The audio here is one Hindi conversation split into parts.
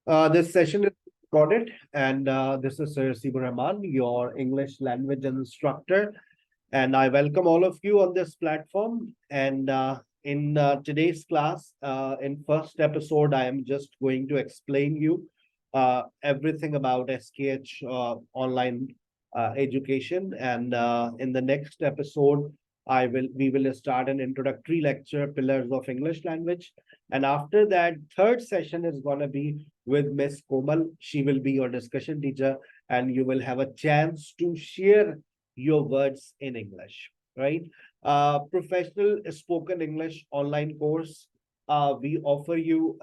This session is recorded, and this is Sir Sibur Rahman, your English language instructor, and I welcome all of you on this platform. And in today's class, in first episode, I am just going to explain you everything about SKH online education, and in the next episode, we will start an introductory lecture, Pillars of English Language, and after that, third session is going to be with Miss Komal. She will be your discussion teacher, and you will have a chance to share your words in English, right? Professional spoken English online course. We offer you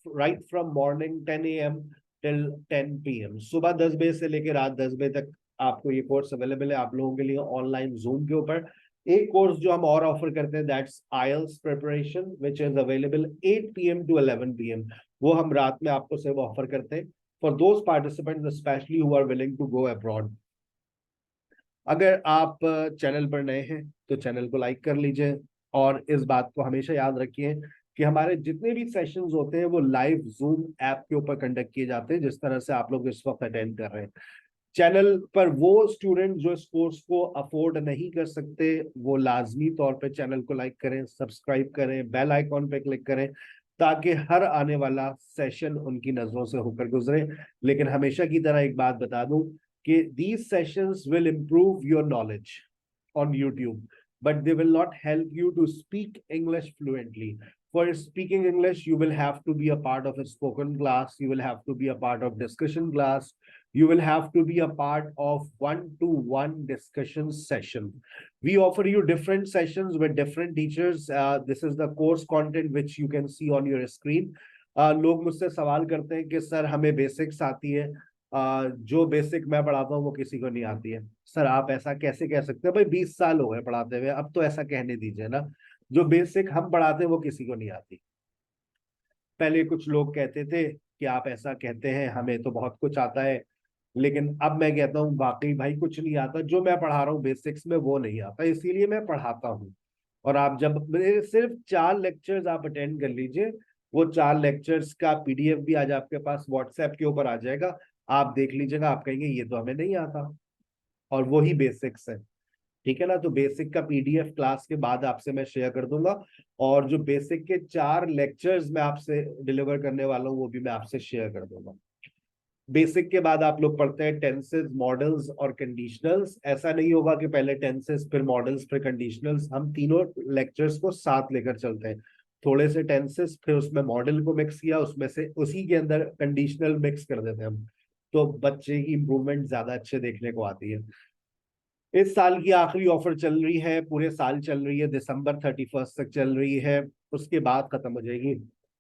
right from morning 10 a.m. till 10 p.m. सुबह 10 बजे से लेकर रात 10 बजे तक आपको ये कोर्स अवेलेबल है आप लोगों के लिए ऑनलाइन जूम के ऊपर। एक कोर्स जो हम और ऑफर करते हैं that's IELTS preparation which is available 8 p.m. to 11 p.m. वो हम रात में आपको सिर्फ ऑफर करते हैं for those participants specially who are willing to go abroad. अगर आप चैनल पर नए हैं तो चैनल को लाइक कर लीजिए और इस बात को हमेशा याद रखिए कि हमारे जितने भी सेशंस होते हैं वो लाइव जूम ऐप के ऊपर कंडक्ट किए जाते हैं जिस तरह से आप लोग इस वक्त अटेंड कर रहे हैं। चैनल पर वो स्टूडेंट जो इस कोर्स को अफोर्ड नहीं कर सकते वो लाजमी तौर पे चैनल को लाइक करें, सब्सक्राइब करें, बेल आइकॉन पे क्लिक करें ताकि हर आने वाला सेशन उनकी नजरों से होकर गुजरे। लेकिन हमेशा की तरह एक बात बता दूं कि these sessions will improve your knowledge on YouTube, but they will not help you to speak English fluently. For speaking English, you will have to be a part of a spoken class. You will have to be a part of discussion class. You will have to be a part of one-to-one discussion session. We offer you different sessions with different teachers. This is the course content which you can see on your screen. लोग मुझसे सवाल करते हैं कि सर हमें बेसिक्स आती है, जो बेसिक मैं पढ़ाता हूँ वो किसी को नहीं आती है। सर आप ऐसा कैसे कह सकते हैं, भाई 20 साल हो गए पढ़ाते हुए, अब तो ऐसा कहने दीजिए ना। जो बेसिक हम पढ़ाते हैं वो किसी को नहीं आती। पहले कुछ लोग कहते थे कि आप ऐसा कहते हैं, हमें तो बहुत कुछ आता है, लेकिन अब मैं कहता हूँ वाकई भाई कुछ नहीं आता। जो मैं पढ़ा रहा हूँ बेसिक्स में वो नहीं आता, इसीलिए मैं पढ़ाता हूँ। और आप जब मेरे सिर्फ 4 लेक्चर्स आप अटेंड कर लीजिए, वो 4 लेक्चर्स का PDF भी आज आपके पास व्हाट्सएप के ऊपर आ जाएगा। आप देख लीजिएगा, आप कहेंगे ये तो हमें नहीं आता, और वही बेसिक्स है। ठीक है ना। तो बेसिक का PDF क्लास के बाद आपसे मैं शेयर कर दूंगा, और जो बेसिक के 4 लेक्चर्स मैं आपसे डिलीवर करने वाला हूँ वो भी मैं आपसे शेयर कर दूंगा। बेसिक के बाद आप लोग पढ़ते हैं टेंसेस, मॉडल्स और कंडीशनल्स। ऐसा नहीं होगा कि पहले टेंसेस फिर मॉडल्स फिर कंडीशनल्स, हम तीनों लेक्चर्स को साथ लेकर चलते हैं। थोड़े से टेंसेस फिर उसमें मॉडल को मिक्स किया, उसमें से उसी के अंदर कंडीशनल मिक्स कर देते हैं हम, तो बच्चे की इंप्रूवमेंट ज्यादा अच्छे देखने को आती है। इस साल की आखिरी ऑफर चल रही है, पूरे साल चल रही है, दिसंबर 31 तक चल रही है, उसके बाद खत्म हो जाएगी।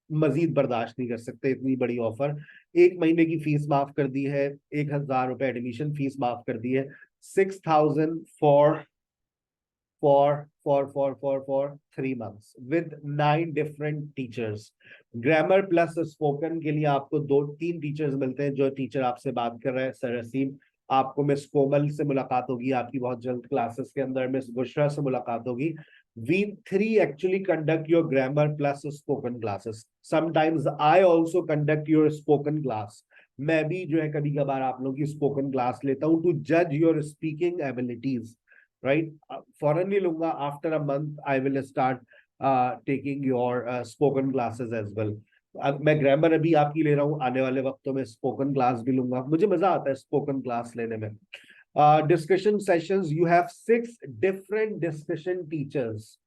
मजीद बर्दाश्त नहीं कर सकते इतनी बड़ी ऑफर। 1 महीने की फीस माफ कर दी है, 1000 रुपए एडमिशन फीस माफ कर दी है, 6000 for 3 months with 9 different teachers. Grammar plus spoken के लिए आपको 2-3 टीचर्स मिलते हैं। जो टीचर आपसे बात कर रहे हैं सर रसीम, आपको मिस कोमल से मुलाकात होगी आपकी बहुत जल्द क्लासेस के अंदर, मिस बुशरा से मुलाकात होगी। We 3 actually conduct your grammar plus spoken classes. Sometimes I also conduct your spoken class. मैं भी जो है कभी कभार आप लोगों की स्पोकन क्लास लेता हूँ टू जज योर स्पीकिंग एबिलिटीज, राइट। फॉरन नहीं लूंगा, after a month I will start taking your spoken classes as well. मैं ग्रामर अभी आपकी ले रहा हूँ, आने वाले वक्तों में स्पोकन क्लास भी लूंगा। मुझे मजा आता है स्पोकन क्लास लेने में। Discussion sessions, you have 6 different discussion teachers.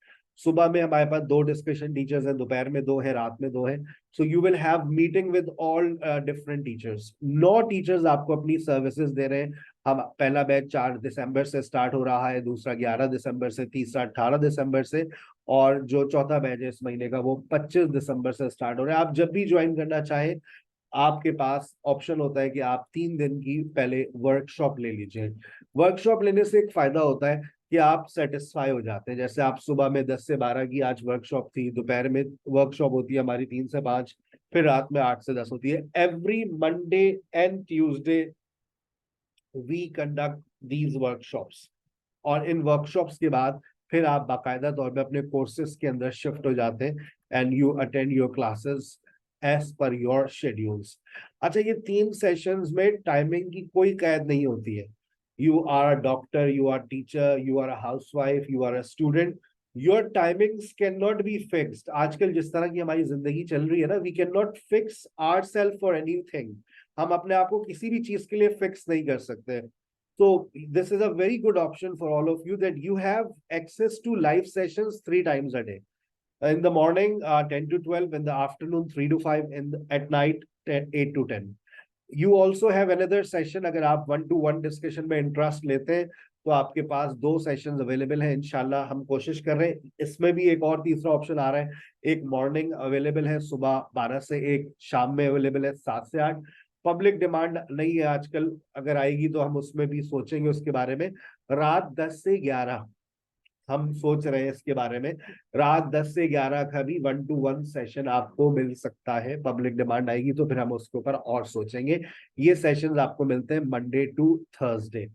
सुबह में हमारे पास 2 डिस्कशन टीचर्स हैं, दोपहर में 2 है, रात में 2 है। So you will have meeting with all different teachers. 9 teachers आपको अपनी सर्विसेज दे रहे हैं। हम पहला बैच 4 दिसंबर से स्टार्ट हो रहा है, दूसरा 11 दिसंबर से, तीसरा 18 दिसंबर से, और जो चौथा बैच है इस महीने का वो 25 दिसंबर से स्टार्ट हो रहा है। आप जब भी ज्वाइन करना चाहें आपके पास ऑप्शन होता है कि आप 3 दिन की पहले वर्कशॉप ले लीजिए। वर्कशॉप लेने से एक फायदा होता है कि आप सेटिस्फाई हो जाते हैं। जैसे आप सुबह में 10 से 12 की आज वर्कशॉप थी, दोपहर में वर्कशॉप होती है हमारी 3 से 5, फिर रात में 8 से 10 होती है। Every Monday and Tuesday we conduct these workshops, और इन वर्कशॉप्स के बाद फिर आप बाकायदा तौर पे अपने कोर्सेज के अंदर शिफ्ट हो जाते हैं and you attend your classes as per your schedules. अच्छा, ये 3 सेशंस में टाइमिंग की कोई कैद नहीं होती है। You are a doctor, you are teacher, you are a housewife, you are a student, your timings can not be fixed. आजकल जिस तरह की हमारी जिंदगी चल रही है ना, we can not fix our self for anything. हम अपने आप को किसी भी चीज के लिए फिक्स नहीं कर सकते। So this is a very good option for all of you, that you have access to live sessions 3 times a day. In the morning, 10 to 12, in the afternoon, 3 to 5, at night, 8 to 10. You also have another session, अगर आप 1-to-1 डिस्कशन में इंटरेस्ट लेते हैं तो आपके पास 2 सेशंस अवेलेबल हैं। इंशाल्लाह हम कोशिश कर रहे हैं इसमें भी एक और तीसरा ऑप्शन आ रहा है। एक मॉर्निंग अवेलेबल है सुबह 12 से 1, शाम में अवेलेबल है 7 से 8। पब्लिक डिमांड नहीं है आजकल, अगर आएगी तो हम उसमें भी सोचेंगे उसके बारे में। रात 10 से 11 हम सोच रहे हैं इसके बारे में। रात 10 से 11 का भी 1-to-1 सेशन आपको मिल सकता है। पब्लिक डिमांड आएगी तो फिर हम उसके ऊपर और सोचेंगे। ये सेशंस आपको मिलते हैं मंडे टू थर्सडे,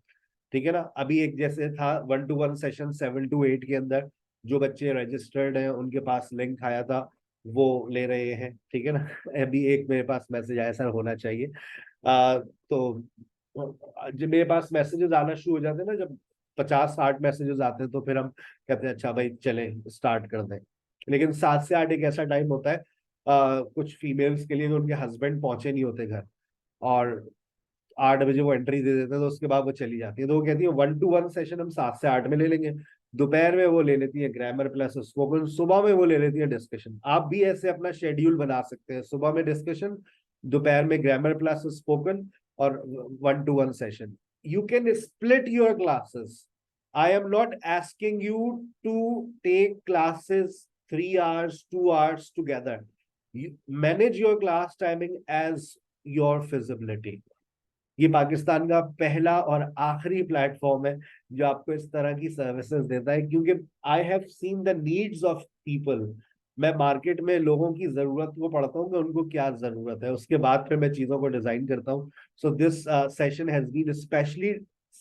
ठीक है ना। अभी एक जैसे था 1-to-1 सेशन 7 to 8 के अंदर, जो बच्चे रजिस्टर्ड हैं उनके पास लिंक आया था, वो ले रहे हैं, ठीक है ना। अभी एक मेरे पास मैसेज आया, सर होना चाहिए। तो जब मेरे पास मैसेजेस आना शुरू हो जाते हैं ना, जब 50-60 मैसेजेस आते हैं, तो फिर हम कहते हैं अच्छा भाई चले स्टार्ट कर दें। लेकिन 7 से 8 एक ऐसा टाइम होता है कुछ फीमेल्स के लिए, जो उनके हस्बैंड पहुंचे नहीं होते घर, और 8 बजे वो एंट्री दे देते हैं, तो उसके बाद वो चली जाती है। तो वो कहती है 1-to-1 सेशन हम 7 से 8 में ले लेंगे। दोपहर में वो ले लेती है ग्रामर प्लस स्पोकन, सुबह में वो ले लेती है डिस्कशन। आप भी ऐसे अपना शेड्यूल बना सकते हैं, सुबह में डिस्कशन, दोपहर में ग्रामर प्लस स्पोकन, और 1-to-1 session. You can split your classes. I am not asking you to take classes 3 hours 2 hours together. Manage your class timing as your feasibility. ये पाकिस्तान का पहला और आखिरी प्लेटफॉर्म है जो आपको इस तरह की सर्विसेज देता है, क्योंकि I have seen the needs of people. मैं मार्केट में लोगों की जरूरत को पढ़ता हूँ कि उनको क्या जरूरत है, उसके बाद फिर मैं चीजों को डिजाइन करता हूँ। So this session has been specially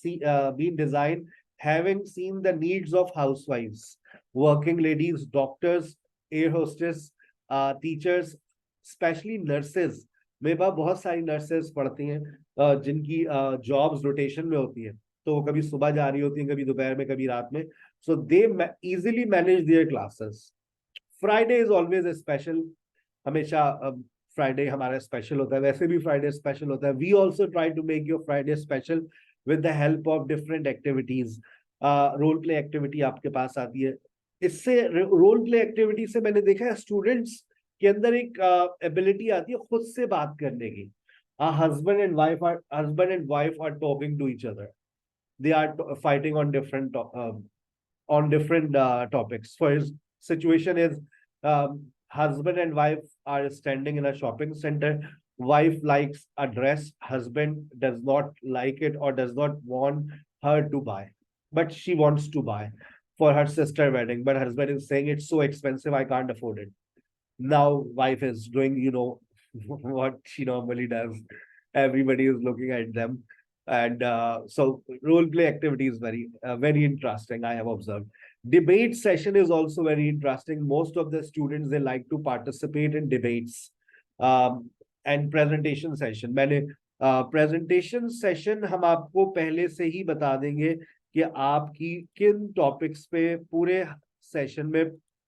been design having seen the needs of हाउसवाइफ्स, working ladies, doctors, air hostess, teachers, specially nurses. मेरे पास बहुत सारी नर्सेज पढ़ती हैं जिनकी जॉब्स रोटेशन में होती है, तो वो कभी सुबह जा रही होती है, कभी दोपहर में, कभी रात में। So they easily manage their classes. Friday is always a special. हमेशा फ्राइडे हमारा स्पेशल होता है, वैसे भी फ्राइडे स्पेशल होता है। We also try to make your Friday special with the help of different activities. Role play activity आपके पास आती है। इससे रोल प्ले एक्टिविटी से मैंने देखा है स्टूडेंट्स के अंदर एक एबिलिटी आती है खुद से बात करने की। Husband and wife are talking to each other. They are fighting on different topics. For his situation is, husband and wife are standing in a shopping center. Wife likes a dress, husband does not like it or does not want her to buy, but she wants to buy for her sister wedding. But husband is saying it's so expensive, I can't afford it. Now wife is doing, what she normally does. Everybody is looking at them, and so role play activity is very interesting, I have observed. Debate session is also very interesting. Most of the students, they like to participate in debates. And presentation session, मैंने presentation session हम आपको पहले से ही बता देंगे कि आपकी किन टॉपिक्स पे पूरे सेशन में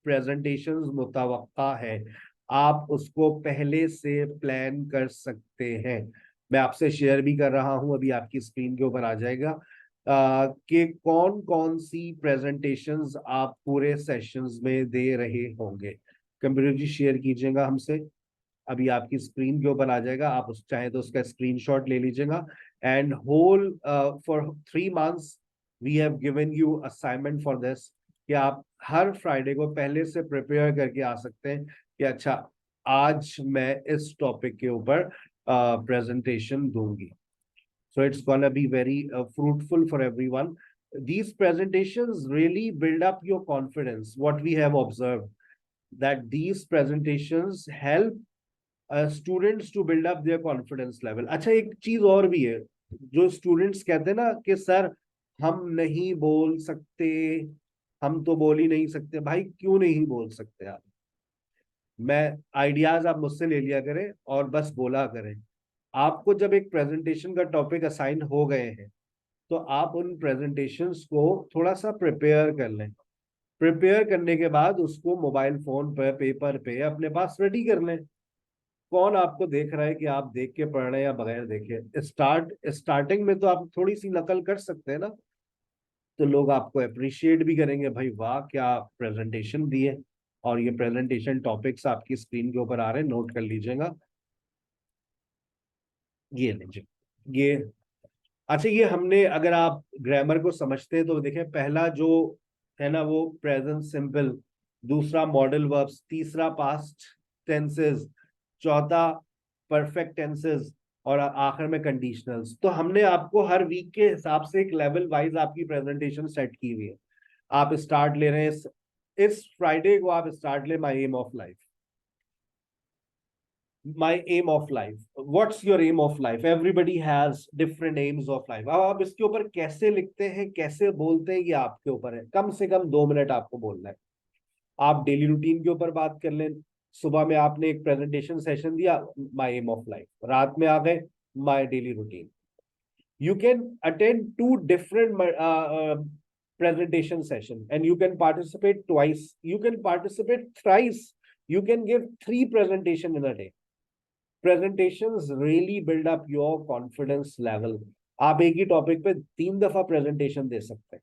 प्रेजेंटेशंस मुतवक्का है। आप उसको पहले से प्लान कर सकते हैं। मैं आपसे शेयर भी कर रहा हूं, अभी आपकी स्क्रीन के ऊपर आ जाएगा कि कौन कौन सी प्रेजेंटेशंस आप पूरे सेशंस में दे रहे होंगे। कंप्यूटर जी शेयर कीजिएगा हमसे, अभी आपकी स्क्रीन के ऊपर आ जाएगा। आप उस चाहे तो उसका स्क्रीनशॉट ले लीजिएगा। And whole for 3 months we have given you assignment for this, कि आप हर फ्राइडे को पहले से प्रिपेयर करके आ सकते हैं कि अच्छा आज मैं इस टॉपिक के ऊपर प्रेजेंटेशन दूंगी। So it's gonna be very fruitful for everyone. These presentations really build up your confidence. What we have observed, that these presentations help students to build up their confidence level. अच्छा, एक चीज और भी है, जो स्टूडेंट्स कहते हैं ना कि सर हम नहीं बोल सकते, हम तो बोल ही नहीं सकते। भाई क्यों नहीं बोल सकते आप? मैं आइडियाज आप मुझसे ले लिया करें और बस बोला करें। आपको जब एक प्रेजेंटेशन का टॉपिक असाइन हो गए हैं तो आप उन प्रेजेंटेशंस को थोड़ा सा प्रिपेयर कर लें। प्रिपेयर करने के बाद उसको मोबाइल फोन पे, पेपर पे अपने पास रेडी कर लें। कौन आपको देख रहा है कि आप देख के पढ़ रहे हैं या बगैर देखे? स्टार्टिंग में तो आप थोड़ी सी नकल कर सकते हैं ना, तो लोग आपको अप्रिशिएट भी करेंगे, भाई वाह क्या प्रेजेंटेशन दी है। और ये प्रेजेंटेशन टॉपिक्स आपकी स्क्रीन के ऊपर आ रहे हैं, नोट कर लीजिएगा। ये लीजिए ये। अच्छा, ये हमने, अगर आप ग्रामर को समझते हैं तो देखें, पहला जो है ना वो प्रेजेंट सिंपल, दूसरा मॉडल वर्ब्स, तीसरा पास्ट टेंसेस, चौथा परफेक्ट टेंसेस, और आखिर में कंडीशनल्स। तो हमने आपको हर वीक के हिसाब से एक लेवल वाइज आपकी प्रेजेंटेशन सेट की हुई है। आप स्टार्ट ले रहे हैं इस फ्राइडे को, आप स्टार्ट ले my aim of life. my aim of life, what's your aim of life? Everybody has different aims of life। अब आप इसके ऊपर कैसे लिखते हैं, कैसे बोलते हैं, ये आपके ऊपर है। कम से कम 2 मिनट आपको बोलना है। आप डेली रूटीन के ऊपर बात कर लें। सुबह में आपने एक प्रेजेंटेशन सेशन दिया, माई एम ऑफ लाइफ। रात में आ गए, my daily routine. you can attend two different presentation session and you can participate twice, you can participate thrice, you can give 3 presentation in a day। Presentations really build up your confidence level. आप एक ही टॉपिक पे 3 दफा प्रेजेंटेशन दे सकते हैं,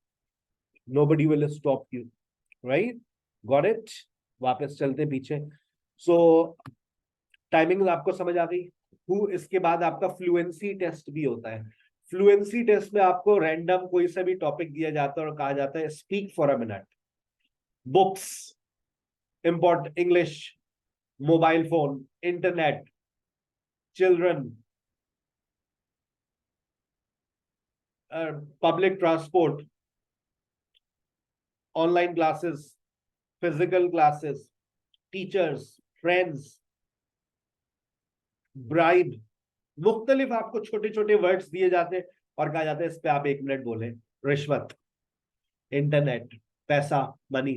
nobody will stop you, right? Got it? वापस चलते पीछे। सो टाइमिंग आपको समझ आ गई। इसके बाद आपका फ्लुएंसी टेस्ट भी होता है। फ्लुएंसी टेस्ट में आपको रैंडम कोई सा भी टॉपिक दिया जाता है और कहा जाता है speak for a minute. Books, important, English, mobile phone, internet, children, public transport, online classes, physical classes, teachers, friends, bribe. मुख्तलिफ आपको छोटे छोटे वर्ड्स दिए जाते हैं और कहा जाता है इस पे आप 1 मिनट बोले। रिश्वत, इंटरनेट, पैसा, money.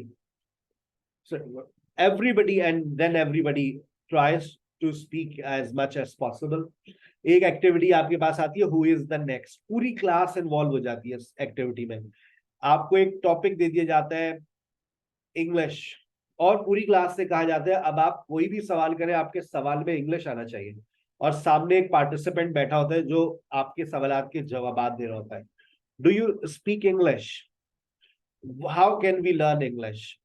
Everybody and then everybody tries to speak as much as possible. एक एक्टिविटी आपके पास आती है, हु इज द नेक्स्ट। पूरी क्लास इन्वॉल्व हो जाती है इस एक्टिविटी में। आपको एक टॉपिक दे दिया जाता है इंग्लिश, और पूरी क्लास से कहा जाता है अब आप कोई भी सवाल करें, आपके सवाल में इंग्लिश आना चाहिए। और सामने एक पार्टिसिपेंट बैठा होता है जो आपके सवाल के जवाब दे रहा होता है। Do you speak English? How can we learn English?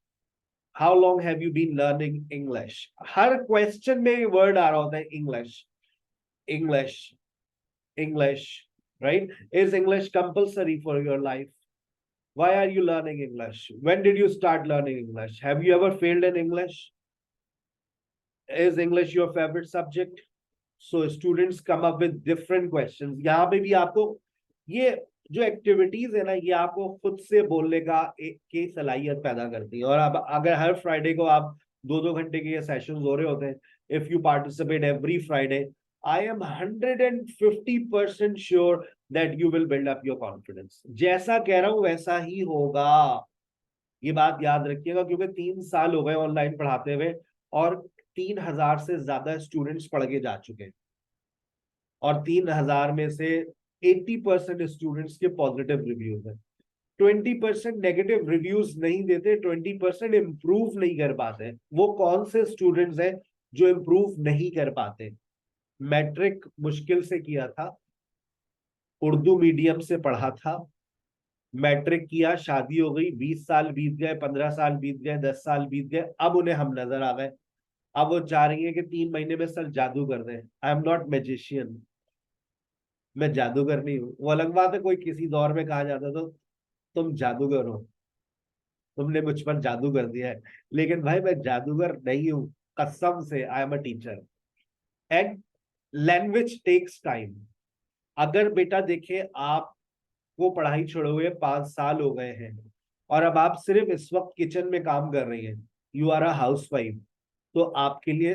How long have you been learning English? हर क्वेश्चन में वर्ड आ रहा होता है English, English, English, right? Is English compulsory for your life? Why are you learning English? When did you start learning English? Have you ever failed in English? Is English your favorite subject? So students come up with different questions। यहाँ पे भी आपको ये जो एक्टिविटीज है ना, ये आपको खुद से बोलने का की सलाहियत पैदा करती है। और अब अगर हर फ्राइडे को आप 2-2 घंटे के ये सेशंस हो रहे होते हैं, if you participate every Friday, I am 150% sure that you will build up your confidence. जैसा कह रहा हूं वैसा ही होगा, ये बात याद रखिएगा। क्योंकि 3 साल हो गए ऑनलाइन पढ़ाते हुए और 3,000 से ज्यादा स्टूडेंट्स पढ़ के जा चुके हैं, और 3,000 में से 80% स्टूडेंट्स के पॉजिटिव रिव्यूज हैं। 20% नेगेटिव रिव्यूज नहीं देते, 20% इम्प्रूव नहीं कर पाते। वो कौन से स्टूडेंट्स हैं जो इम्प्रूव नहीं कर पाते? मैट्रिक मुश्किल से किया था, उर्दू मीडियम से पढ़ा था, मैट्रिक किया, शादी हो गई, 20 साल बीत गए, 15 साल बीत गए, 10 साल बीत गए, अब उन्हें हम नजर आ गए। अब वो चाह रही है कि 3 महीने में सर जादू कर दें। आई एम नॉट मैजिशियन, मैं जादूगर नहीं हूँ। वो अलग बात है, कोई किसी दौर में कहा जाता तो तुम जादूगर हो, तुमने मुझ पर जादू कर दिया है। लेकिन भाई मैं जादूगर नहीं हूँ, कसम से। I am a teacher and language takes time. अगर बेटा देखे, आप वो पढ़ाई छोड़े हुए 5 साल हो गए हैं और अब आप सिर्फ इस वक्त किचन में काम कर रही हैं, you are a housewife, तो आपके लिए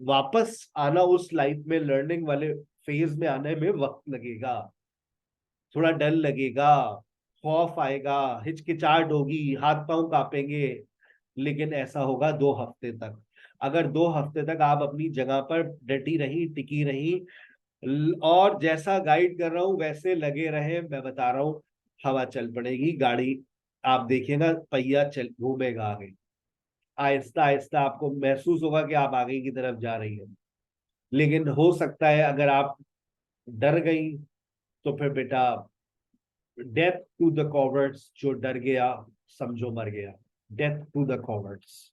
वापस आना उस लाइफ में, लर्निंग वाले फेज में आने में वक्त लगेगा, थोड़ा डर लगेगा, खौफ आएगा, हिचकिचाहट होगी, हाथ पांव कांपेंगे। लेकिन ऐसा होगा 2 हफ्ते तक। अगर 2 हफ्ते तक आप अपनी जगह पर डटी रही, टिकी रही और जैसा गाइड कर रहा हूं वैसे लगे रहे, मैं बता रहा हूँ हवा चल पड़ेगी, गाड़ी आप देखिएगा पहिया चल घूमेगा आगे, आहिस्ता आहिस्ता आपको महसूस होगा कि आप आगे की तरफ जा रही है। लेकिन हो सकता है अगर आप डर गई तो फिर बेटा डेथ टू द कॉवर्ड्स, जो डर गया समझो मर गया। Death to the cowards.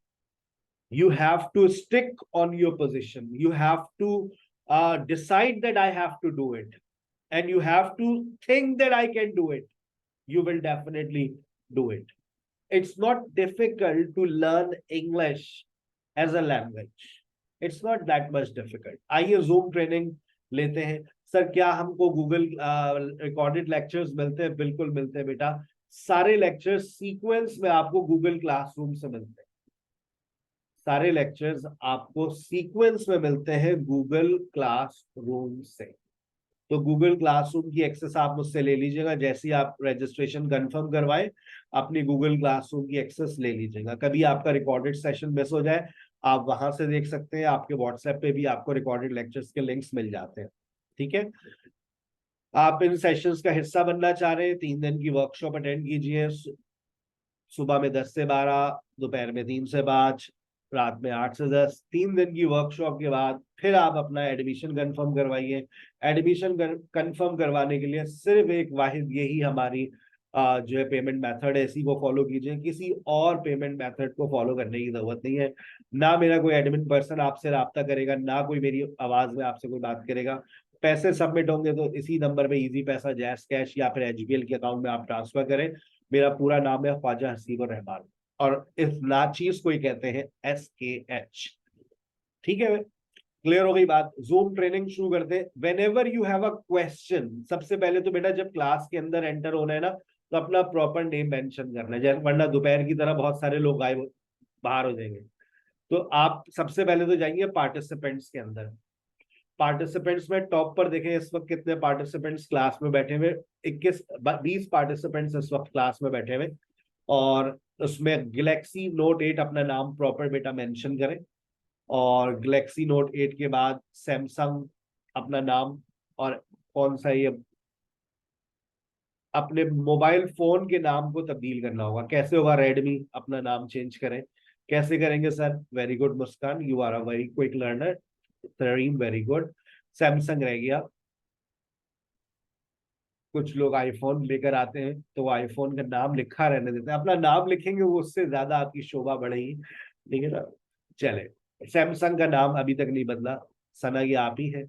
You have to stick on your position. You have to decide that I have to do it, and you have to think that I can do it. You will definitely do it. It's not difficult to learn English as a language. It's not that much difficult. आइए जूम ट्रेनिंग लेते हैं। सर क्या हमको गूगल रिकॉर्डेड लेक्चर्स मिलते हैं? बिल्कुल मिलते हैं बेटा। सारे लेक्चर्स सीक्वेंस में आपको गूगल क्लासरूम से मिलते हैं। सारे लेक्चर्स आपको सीक्वेंस में मिलते हैं गूगल क्लासरूम से। तो गूगल क्लासरूम की एक्सेस आप मुझसे ले लीजिएगा, जैसे ही आप रजिस्ट्रेशन कंफर्म करवाए अपनी गूगल क्लासरूम की एक्सेस ले लीजिएगा। कभी आपका रिकॉर्डेड सेशन मिस हो जाए आप वहां से देख सकते हैं, आपके व्हाट्सएप पे भी आपको रिकॉर्डेड लेक्चर्स के लिंक्स मिल जाते हैं। ठीक है, आप इन सेशंस का हिस्सा बनना चाह रहे हैं, 3 दिन की वर्कशॉप अटेंड कीजिए। सुबह में 10 से 12, दोपहर में 3 से 5, रात में 8 से 10। 3 दिन की वर्कशॉप के बाद फिर आप अपना एडमिशन कंफर्म करवाइए। एडमिशन कंफर्म करवाने के लिए सिर्फ एक वाहिद यही हमारी जो है पेमेंट मेथड है, इसी को फॉलो कीजिए। किसी और पेमेंट मेथड को फॉलो करने की जरूरत नहीं है। ना मेरा कोई एडमिन पर्सन आपसे रब्ता करेगा, ना कोई मेरी आवाज में आपसे कोई बात करेगा। पैसे सबमिट होंगे तो इसी नंबर पे इजी पैसा, जैस कैश या फिर एचबीएल के अकाउंट में आप ट्रांसफर करें। मेरा पूरा नाम है ख्वाजा हसीब रहमान, और इस नाचीज को ही कहते हैं SKH। ठीक है, क्लियर हो गई बात? जूम ट्रेनिंग शुरू करते हैं। When ever you have a question, सबसे पहले तो बेटा जब क्लास के अंदर एंटर होना है ना, तो अपना प्रॉपर नेम मेंशन करना है, वरना दोपहर की तरह बहुत सारे लोग गायब बाहर हो जाएंगे। तो आप सबसे पहले तो जाएंगे पार्टिसिपेंट्स के अंदर। पार्टिसिपेंट्स में टॉप पर देखें इस वक्त कितने पार्टिसिपेंट्स क्लास में बैठे हुए। 21-20 पार्टिसिपेंट्स इस वक्त क्लास में बैठे हुए। और उसमें गैलेक्सी नोट 8 अपना नाम प्रॉपर बेटा मेंशन करें, और गैलेक्सी नोट 8 के बाद सैमसंग अपना नाम, और कौन सा ये अपने मोबाइल फोन के नाम को तब्दील करना होगा। कैसे होगा? रेडमी अपना नाम चेंज करें। कैसे करेंगे sir? Very good Muskan, you are a very quick learner. Tarim very good. Samsung रह गया। कुछ लोग आईफोन लेकर आते हैं तो वो आईफोन का नाम लिखा रहने देते हैं, अपना नाम लिखेंगे वो उससे ज्यादा आपकी शोभा बढ़ेगी। ठीक है ना? चले, सैमसंग का नाम अभी तक नहीं बदला। सना ये आप ही है।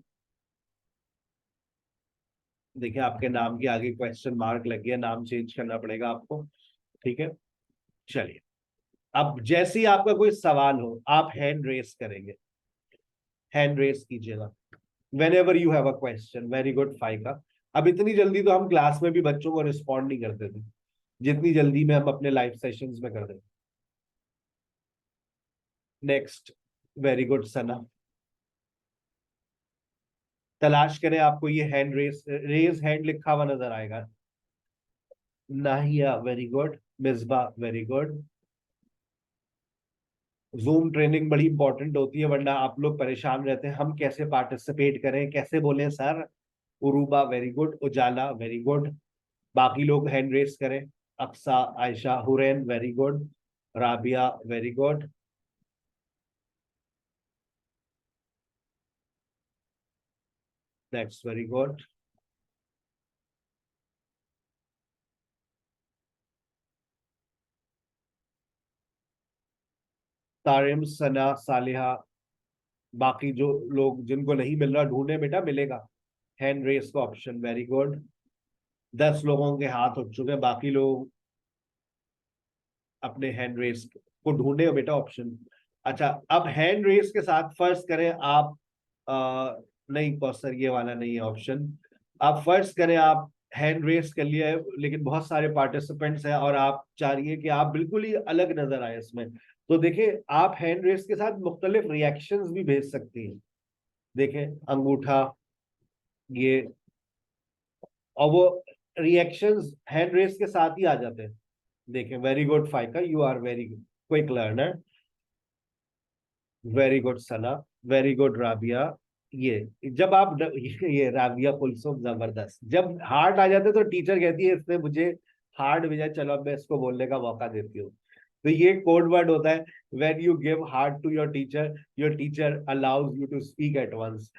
देखिए आपके नाम के आगे क्वेश्चन मार्क लग गया, नाम चेंज करना पड़ेगा आपको। ठीक है, चलिए। अब जैसे ही आपका कोई सवाल हो आप हैंड रेस करेंगे, हैंड रेस कीजिएगा whenever you have a question. Very good Faika. अब इतनी जल्दी तो हम क्लास में भी बच्चों को रिस्पॉन्ड नहीं करते थे जितनी जल्दी में हम अपने लाइव सेशंस में कर दें। नेक्स्ट, वेरी गुड सना। तलाश करें, आपको ये हैंड रेज हैंड लिखा हुआ नजर आएगा। Nahiya very good. Misba very good. Zoom training बड़ी इंपॉर्टेंट होती है, वरना आप लोग परेशान रहते हैं हम कैसे पार्टिसिपेट करें, कैसे बोले sir. Uruba very good. Ujala very good. बाकी लोग हैंड रेस करें। Aqsa, Ayesha, Hurain very good. Rabia very good. That's very good. Tarim, Sana, Saliha. बाकी जो लोग जिनको नहीं मिल रहा ढूंढे बेटा, मिलेगा। हैंड रेस का ऑप्शन, वेरी गुड। 10 लोगों के हाथ उठ चुके हैं, बाकी लोग अपने हैंड रेस को ढूंढे हो बेटा ऑप्शन। अच्छा, अब हैंड रेस के साथ फर्ज करें आप नहीं सर ये वाला नहीं है ऑप्शन। आप फर्ज करें आप हैंड रेस कर लिया है, लेकिन बहुत सारे पार्टिसिपेंट्स हैं और आप चाह रही है कि आप बिल्कुल ही अलग नजर आए इसमें। तो देखिए आप हैंड रेस के साथ मुख्तलिफ रिएक्शंस भी भेज सकती हैं। देखें अंगूठा, ये, और वो रिएक्शंस हैंड रेस के साथ ही आ जाते हैं। देखें, very good Faika, you are very quick learner. Very good Sana, very good Rabia. ये जब आप ये राबिया कुलसुम जबरदस्त, जब हार्ड आ जाते तो टीचर कहती है इसने मुझे हार्ड भेजा, चलो अब मैं इसको बोलने का मौका देती हूँ। तो ये कोड वर्ड होता है, when you give hard to your teacher allows you to speak at once.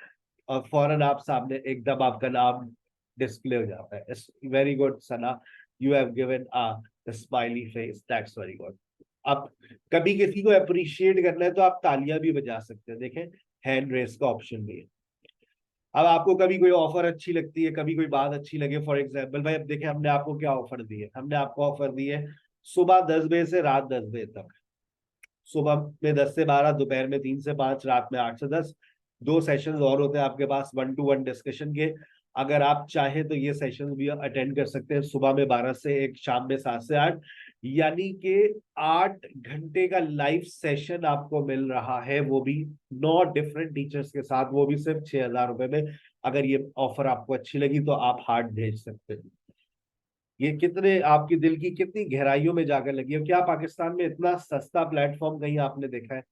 और फौरन आप सामने एकदम आपका नाम डिस्प्ले हो जाता है। Very good Sana, you have given a smiley face, that's very good. अब कभी किसी को अप्रिशिएट करना है तो आप तालियां भी बजा सकते हैं, देखें हैंड रेस का ऑप्शन भी है। अब आपको कभी कोई ऑफर अच्छी लगती है, कभी कोई बात अच्छी लगे, फॉर एग्जाम्पल भाई अब देखें हमने आपको क्या ऑफर दी है, हमने आपको ऑफर दी है सुबह 10 बजे से रात 10 बजे तक। सुबह में 10 से 12, दोपहर में 3 से 5, रात में 8 से 10। दो सेशंस और होते हैं आपके पास 1-to-1 डिस्कशन के। अगर आप चाहें तो ये सेशन भी अटेंड कर सकते हैं, सुबह में 12 से 1, शाम में 7 से 8। यानी कि 8 घंटे का लाइव सेशन आपको मिल रहा है, वो भी 9 डिफरेंट टीचर्स के साथ, वो भी सिर्फ 6,000 रुपए में। अगर ये ऑफर आपको अच्छी लगी तो आप हार्ट भेज सकते हैं। ये कितने आपकी दिल की कितनी गहराइयों में जाकर लगी है। क्या पाकिस्तान में इतना सस्ता प्लेटफॉर्म कहीं आपने देखा है,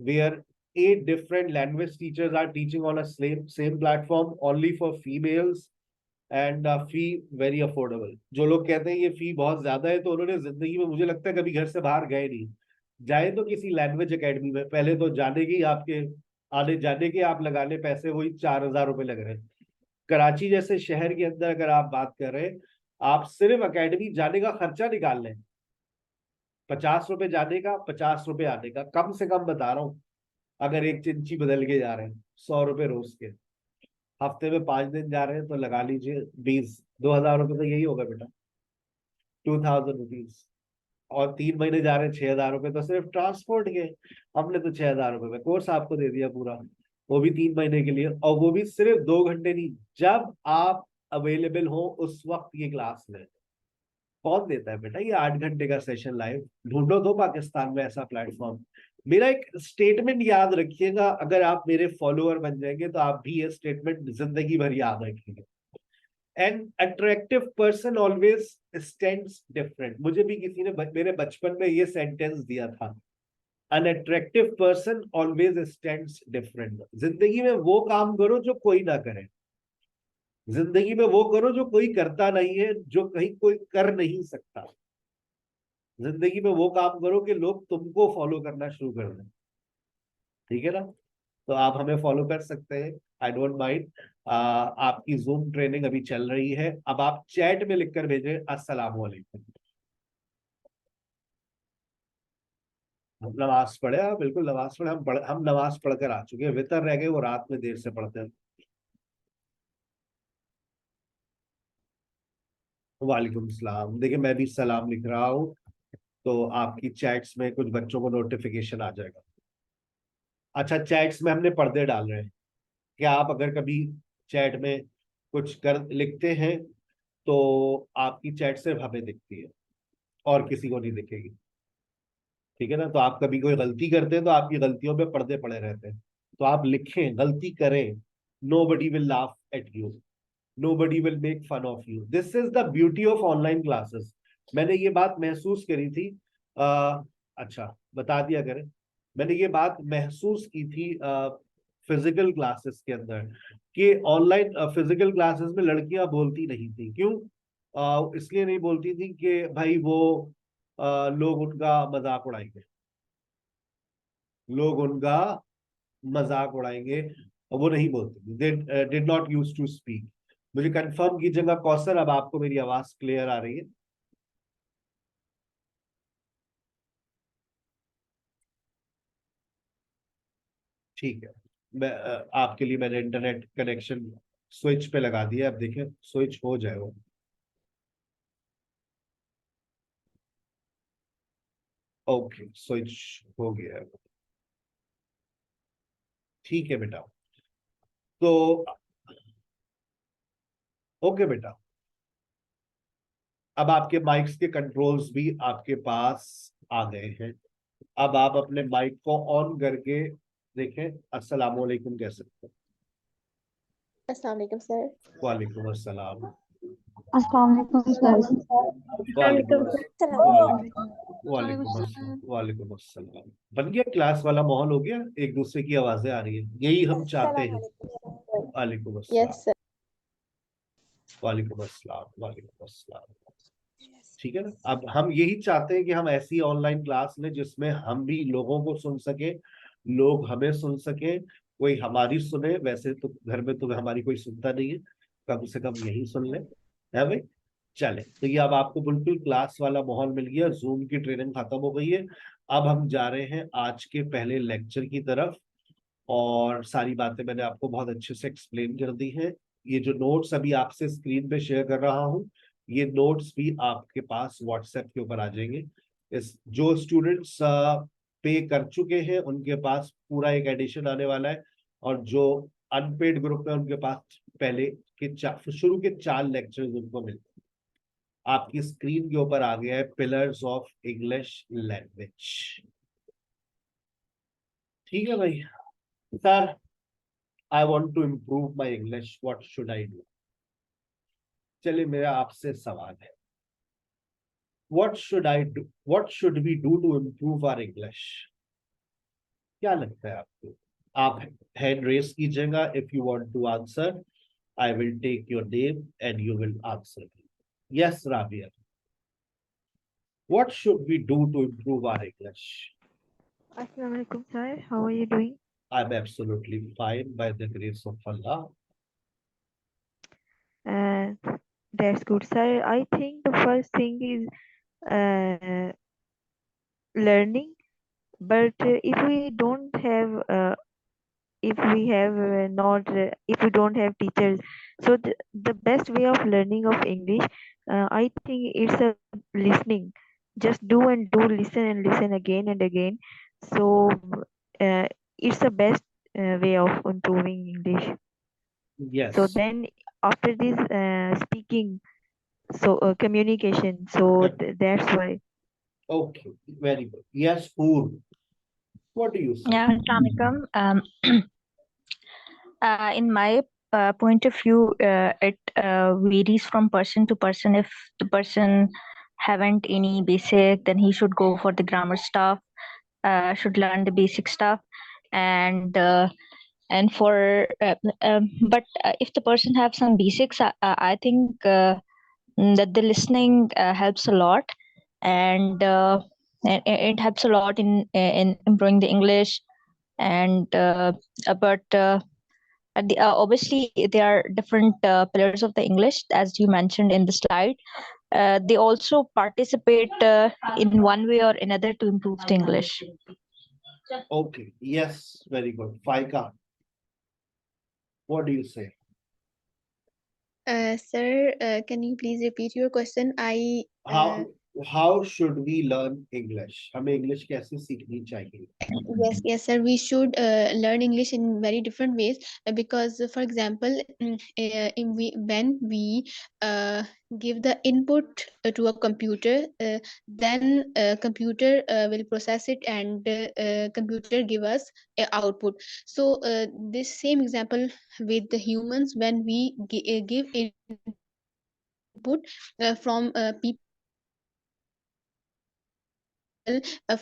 where 8 different language teachers are teaching on a same platform only for females and fee very affordable। जो लोग कहते हैं ये फी बहुत ज्यादा है, तो उन्होंने जिंदगी में मुझे लगता है कभी घर से बाहर गए नहीं। जाए तो किसी लैंग्वेज एकेडमी में, पहले तो जाने की आपके आने जाने के आप लगा ले पैसे, वही 4,000 रुपए लग रहे हैं। कराची जैसे शहर के अंदर अगर आप बात कर रहे हैं, आप सिर्फ एकेडमी जाने का खर्चा निकाल लें, 50 रुपए जाने का, 50 रुपए आने का, कम से कम बता रहा हूँ। अगर एक चिंची बदल के जा रहे हैं 100 रुपए रोज के, हफ्ते में 5 दिन जा रहे हैं तो लगा लीजिए 20, 2,000 रुपए तो यही होगा बेटा, 2,000 रुपीज। और 3 महीने जा रहे हैं 6,000 रुपए, तो सिर्फ ट्रांसपोर्ट के। हमने तो 6,000 रुपए में कोर्स आपको दे दिया पूरा, वो भी 3 महीने के लिए, और वो भी सिर्फ 2 घंटे नहीं, जब आप अवेलेबल हो उस वक्त ये क्लास में। कौन देता है बेटा ये 8 घंटे का सेशन लाइव? ढूंढो तो पाकिस्तान में ऐसा प्लेटफॉर्म। मेरा एक स्टेटमेंट याद रखिएगा, अगर आप मेरे फॉलोअर बन जाएंगे तो आप भी ये स्टेटमेंट जिंदगी भर याद रखेंगे। An attractive person always stands different. मुझे भी किसी ने मेरे बचपन में ये सेंटेंस दिया था, an attractive person always stands different. जिंदगी में वो काम करो जो कोई ना करे, जिंदगी में वो करो जो कोई करता नहीं है, जो कहीं कोई कर नहीं सकता। जिंदगी में वो काम करो कि लोग तुमको फॉलो करना शुरू कर दें। ठीक है ना? तो आप हमें फॉलो कर सकते हैं, आई डोंट माइंड। आपकी जूम ट्रेनिंग अभी चल रही है, अब आप चैट में लिखकर भेजें अस्सलाम वालेकुम। हम नमाज पढ़े, हाँ बिल्कुल नमाज पढ़े, हम नमाज पढ़कर आ चुके हैं, वितर रह गए वो रात में देर से पढ़ते हैं। वालेकुम सलाम। देखिए मैं भी सलाम लिख रहा हूँ, तो आपकी चैट्स में कुछ बच्चों को नोटिफिकेशन आ जाएगा। अच्छा, चैट्स में हमने पर्दे डाल रहे हैं, क्या आप अगर कभी चैट में कुछ कर लिखते हैं तो आपकी चैट सिर्फ हमें दिखती है और किसी को नहीं दिखेगी। ठीक है ना? तो आप कभी कोई गलती करते हैं तो आपकी गलतियों पे पर्दे पड़े रहते हैं। तो आप लिखें, गलती करें, nobody will laugh at you, nobody will make fun of you. This is the beauty of online classes. मैंने ये बात महसूस करी थी। अच्छा बता दिया करें, मैंने ये बात महसूस की थी फिजिकल क्लासेस के अंदर, कि ऑनलाइन फिजिकल क्लासेस में लड़कियां बोलती नहीं थी। क्यों? इसलिए नहीं बोलती थी कि भाई वो लोग उनका मजाक उड़ाएंगे, लोग उनका मजाक उड़ाएंगे, और वो नहीं बोलती, they did not use to speak. मुझे कंफर्म कीजिएगा कौसर, अब आपको मेरी आवाज क्लियर आ रही है? ठीक है। मैं आपके लिए मैंने इंटरनेट कनेक्शन स्विच पे लगा दिया, अब देखिए स्विच हो जाए वो। ओके, स्विच हो गया है। ठीक है बेटा। तो ओके बेटा, अब आपके माइक्स के कंट्रोल्स भी आपके पास आ गए हैं। अब आप अपने माइक को ऑन करके देखें, अस्सलाम वालेकुम कह सकते हैं। अस्सलाम वालेकुम सर। वालेकुम अस्सलाम। अस्सलाम वालेकुम सर। वालेकुम अस्सलाम वालेकुम। अस्सलाम। वालेकुम अस्सलाम। बन गया क्लास वाला माहौल, हो गया, एक दूसरे की आवाजें आ रही है, यही हम चाहते हैं। Assalamualaikum. वालेकुम अस्सलाम। Yes, sir. वालेकुम अस्सलाम। वालेकुम अस्सलाम। ठीक है ना, अब हम यही चाहते हैं कि हम ऐसी ऑनलाइन क्लास लें जिसमें हम भी लोगों को सुन सके, लोग हमें सुन सके, कोई हमारी सुने। वैसे तो घर में तो हमारी कोई सुनता नहीं है, कम से कम यही सुन ले, है भाई। चले, तो ये अब आपको बिल्कुल क्लास वाला माहौल मिल गया, जूम की ट्रेनिंग खत्म हो गई है। अब हम जा रहे हैं आज के पहले लेक्चर की तरफ, और सारी बातें मैंने आपको बहुत अच्छे से एक्सप्लेन कर दी हैं। ये जो नोट्स अभी आपसे स्क्रीन पे शेयर कर रहा हूँ, ये नोट्स भी आपके पास व्हाट्सएप के ऊपर आ जाएंगे। इस जो स्टूडेंट्स पे कर चुके हैं उनके पास पूरा एक एडिशन आने वाला है, और जो अनपेड ग्रुप है उनके पास पहले के शुरू के 4 लेक्चर्स उनको मिलते हैं। आपकी स्क्रीन के ऊपर आ गया है पिलर्स ऑफ इंग्लिश लैंग्वेज। ठीक है भाई। Sir, I want to improve my English. What should I do? चलिए, मेरा आपसे सवाल है, What should I do? What should we do to improve our English? क्या लगता है आपको? आप हैंड रेस कीजिएगा if you want to answer. I will take your name and you will answer me. Yes, Rabia. What should we do to improve our English? Assalamualaikum sir, how are you doing? I'm absolutely fine by the grace of Allah. That's good sir. I think the first thing is learning, but if we don't have if we have not if we don't have teachers, so the best way of learning of English, I think it's a listening. Just do and do, listen and listen again and again. So it's the best way of improving English. So Yes. then after this speaking, so communication, so that's why. Okay. Very good. Yes, food. What do you say? Yeah, Assalamualaikum. In my point of view, it varies from person to person. If the person haven't any basic, then he should go for the grammar stuff. Should learn the basic stuff, and for but if the person have some basics, I think that the listening helps a lot, and it helps a lot in improving the English. And but obviously there are different pillars of the English, as you mentioned in the slide. They also participate in one way or another to improve the English. Okay. Yes, very good. Faika, what do you say? Sir, can you please repeat your question? How should we learn English? हमें English कैसे सीखनी चाहिए? Yes, sir. We should learn English in very different ways, because, for example, when we give the input to a computer, then computer will process it, and computer give us a output. So this same example with the humans, when we give input from people,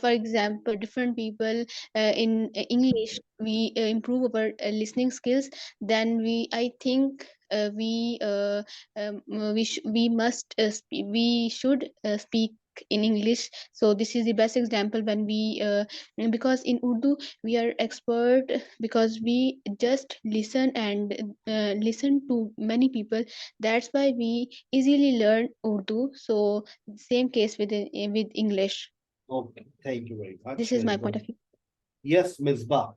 for example, different people in English, we improve our listening skills. Then I think we should speak in English. So this is the best example when we because in Urdu we are expert, because we just listen and listen to many people. That's why we easily learn Urdu. So same case with English. Okay, thank you very much. This is Very my good. point of view. Yes, Misbah.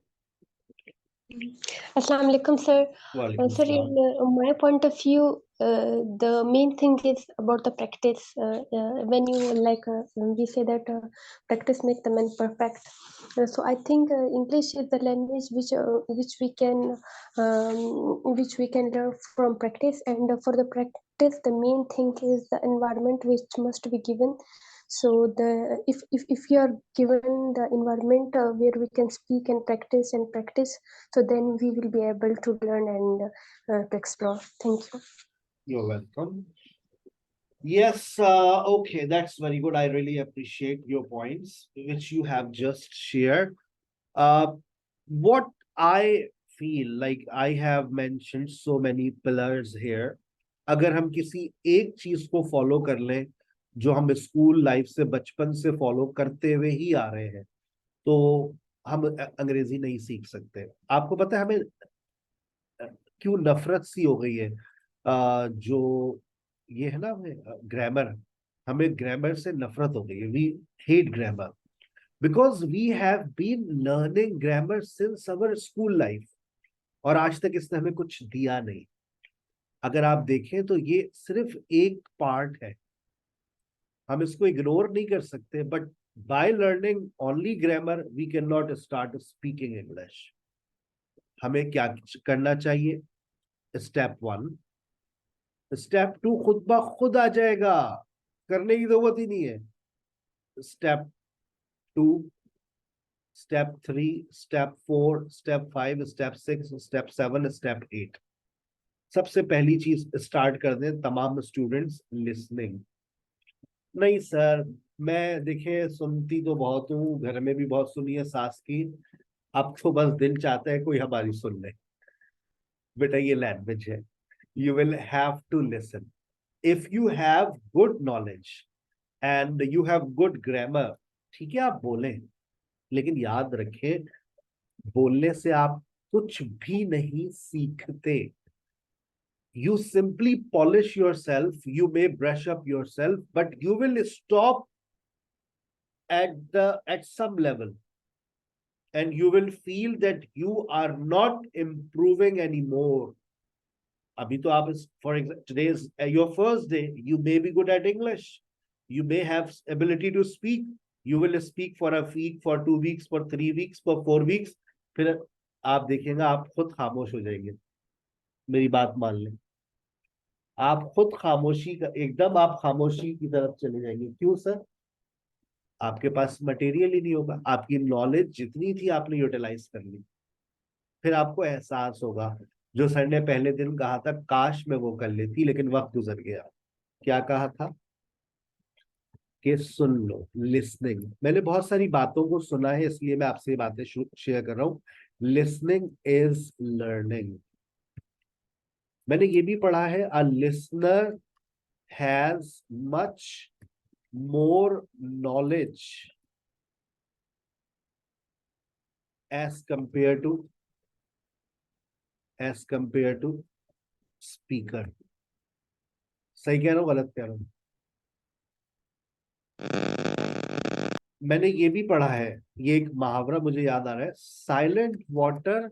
Assalamu alaikum, sir. Walaikum Sir, salam. in my point of view, the main thing is about the practice. When you when we say that practice makes the man perfect. So I think English is the language which we can learn from practice. And for the practice, the main thing is the environment which must be given. So if you are given the environment where we can speak and practice, so then we will be able to learn and to explore. Thank you. You're welcome. Yes, okay, that's very good. I really appreciate your points, which you have just shared. What I feel like I have mentioned so many pillars here. अगर हम किसी एक चीज को फॉलो कर लें जो हम स्कूल लाइफ से बचपन से फॉलो करते हुए ही आ रहे हैं, तो हम अंग्रेजी नहीं सीख सकते। आपको पता है हमें क्यों नफरत सी हो गई है? जो ये है ना, हमें ग्रामर, हमें ग्रामर से नफरत हो गई है। We hate grammar because we have been learning grammar since our school life, और आज तक इसने हमें कुछ दिया नहीं। अगर आप देखें तो ये सिर्फ एक पार्ट है, हम इसको इग्नोर नहीं कर सकते, but by learning only grammar we can not start speaking English. हमें क्या करना चाहिए? स्टेप 1, स्टेप 2 खुद ब खुद आ जाएगा, करने की जरूरत ही नहीं है। Step 2, step 3, step 4, step 5, step 6, step 7, step 8। सबसे पहली चीज स्टार्ट कर दें तमाम स्टूडेंट्स, लिसनिंग। नहीं सर, मैं देखिए सुनती तो बहुत हूँ, घर में भी बहुत सुनी है सास की, अब तो बस दिल चाहता है कोई हमारी सुन ले। बेटा ये लैंग्वेज है, you will have to listen. If you have good knowledge and you have good grammar, ठीक है आप बोलें, लेकिन याद रखें बोलने से आप कुछ भी नहीं सीखते। You simply polish yourself, you may brush up yourself, but you will stop at some level, and you will feel that you are not improving anymore. अभी तो आप for example, today is your first day, you may be good at English, you may have ability to speak, you will speak for a week, for 2 weeks, for 3 weeks, for 4 weeks, फिर आप देखेंगे आप खुद खामोश हो जाएंगे। मेरी बात मान लें, आप खुद खामोशी का एकदम आप खामोशी की तरफ चले जाएंगे। क्यों सर? आपके पास मटेरियल ही नहीं होगा, आपकी नॉलेज जितनी थी आपने यूटिलाइज कर ली। फिर आपको एहसास होगा जो सर ने पहले दिन कहा था, काश मैं वो कर लेती, लेकिन वक्त गुजर गया। क्या कहा था? कि सुन लो, लिसनिंग। मैंने बहुत सारी बातों को सुना है, इसलिए मैं आपसे बातें शेयर कर रहा हूँ। Listening is learning. मैंने ये भी पढ़ा है, a listener has much more knowledge as compare to speaker. सही कह रहा हूँ गलत कह रहा हूँ? मैंने ये भी पढ़ा है, ये एक मुहावरा मुझे याद आ रहा है, साइलेंट वाटर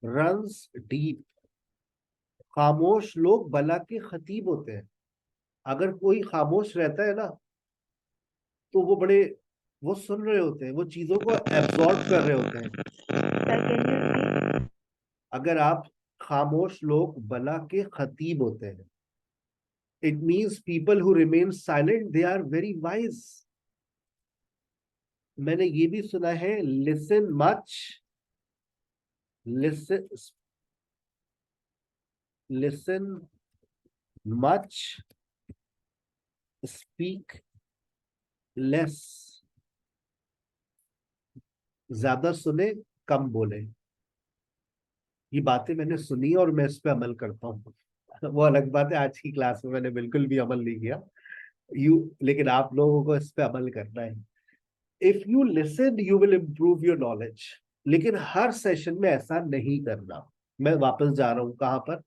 रन्स डीप। खामोश लोग बला के खतीब होते हैं। अगर कोई खामोश रहता है ना, तो वो सुन रहे होते हैं, वो चीजों को एब्जॉर्ब कर रहे होते हैं। Sir, can you repeat? अगर आप खामोश लोग बला के खतीब होते हैं, it means people who remain silent they are very wise. मैंने ये भी सुना है, listen much, listen much, speak less. ज्यादा सुने, कम बोले। ये बातें मैंने सुनी और मैं इस पे अमल करता हूँ। वो अलग बात है, आज की क्लास में मैंने बिल्कुल भी अमल नहीं किया, लेकिन आप लोगों को इस पे अमल करना है। If you listen you will improve your knowledge, लेकिन हर सेशन में ऐसा नहीं करना। मैं वापस जा रहा हूँ कहाँ पर,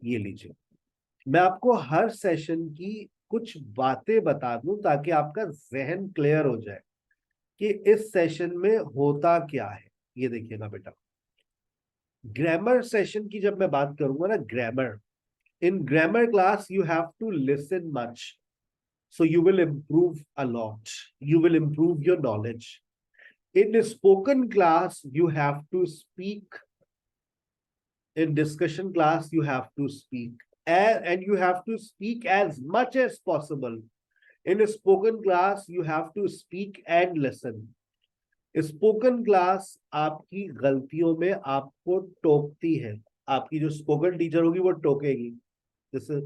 ये लीजिए, मैं आपको हर सेशन की कुछ बातें बता दूं ताकि आपका जहन क्लियर हो जाए कि इस सेशन में होता क्या है। ये देखिएगा बेटा, ग्रामर सेशन की जब मैं बात करूंगा ना, grammar, in grammar class you have to listen much, so you will improve a lot, you will improve your knowledge. In the spoken class you have to speak, in discussion class you have to speak, and you have to speak as much as possible. In a spoken class you have to speak and listen. Spoken class आपकी गलतियों में आपको टोकती है, आपकी जो स्पोकन टीचर होगी वो टोकेगी, जैसे